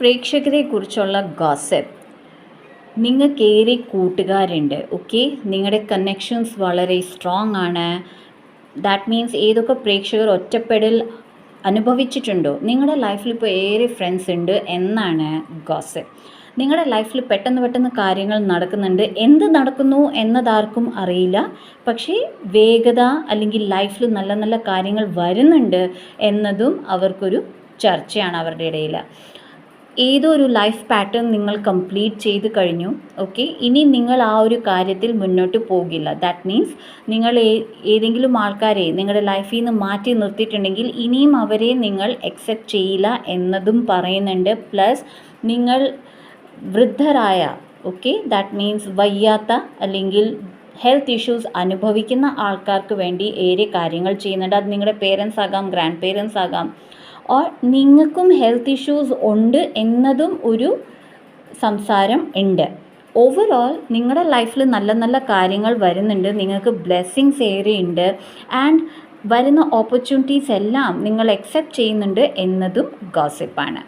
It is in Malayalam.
പ്രേക്ഷകരെ കുറിച്ചുള്ള ഗോസിപ്പ്. നിങ്ങൾക്കേറെ കൂട്ടുകാരുണ്ട്, ഓക്കെ. നിങ്ങളുടെ കണക്ഷൻസ് വളരെ സ്ട്രോങ് ആണ്. ദാറ്റ് മീൻസ് ഏതൊക്കെ പ്രേക്ഷകർ ഒറ്റപ്പെടൽ അനുഭവിച്ചിട്ടുണ്ടോ, നിങ്ങളുടെ ലൈഫിൽ ഇപ്പോൾ ഏറെ ഫ്രണ്ട്സ് ഉണ്ട് എന്നാണ് ഗോസിപ്പ്. നിങ്ങളുടെ ലൈഫിൽ പെട്ടെന്ന് കാര്യങ്ങൾ നടക്കുന്നുണ്ട്. എന്ത് നടക്കുന്നു എന്നതാർക്കും അറിയില്ല, പക്ഷേ വേഗത അല്ലെങ്കിൽ ലൈഫിൽ നല്ല നല്ല കാര്യങ്ങൾ വരുന്നുണ്ട് എന്നതും അവർക്കൊരു ചർച്ചയാണ് അവരുടെ ഇടയിൽ. ഏതോ ഒരു ലൈഫ് പാറ്റേൺ നിങ്ങൾ കംപ്ലീറ്റ് ചെയ്ത് കഴിഞ്ഞു, ഓക്കെ. ഇനി നിങ്ങൾ ആ ഒരു കാര്യത്തിൽ മുന്നോട്ട് പോകില്ല. ദാറ്റ് മീൻസ് നിങ്ങൾ ഏതെങ്കിലും ആൾക്കാരെ നിങ്ങളുടെ ലൈഫിൽ നിന്ന് മാറ്റി നിർത്തിയിട്ടുണ്ടെങ്കിൽ ഇനിയും അവരെ നിങ്ങൾ അക്സെപ്റ്റ് ചെയ്യില്ല എന്നതും പറയുന്നുണ്ട്. പ്ലസ് നിങ്ങൾ വൃദ്ധരായ, ഓക്കെ, ദാറ്റ് മീൻസ് വയ്യാത്ത അല്ലെങ്കിൽ ഹെൽത്ത് ഇഷ്യൂസ് അനുഭവിക്കുന്ന ആൾക്കാർക്ക് വേണ്ടി ഏറെ കാര്യങ്ങൾ ചെയ്യുന്നുണ്ട്. അത് നിങ്ങളുടെ പേരൻസ് ആകാം, ഗ്രാൻഡ് പേരൻസ് ആകാം, ഓർ നിങ്ങൾക്കും ഹെൽത്ത് ഇഷ്യൂസ് ഉണ്ട് എന്നതും ഒരു സംസാരം ഉണ്ട്. ഓവറോൾ നിങ്ങളുടെ ലൈഫിൽ നല്ല നല്ല കാര്യങ്ങൾ വരുന്നുണ്ട്, നിങ്ങൾക്ക് ബ്ലെസ്സിങ്സ് ഏറെ ഉണ്ട്, ആൻഡ് വരുന്ന ഓപ്പർച്യൂണിറ്റീസ് എല്ലാം നിങ്ങൾ അക്സെപ്റ്റ് ചെയ്യുന്നുണ്ട് എന്നതും ഗോസിപ്പാണ്.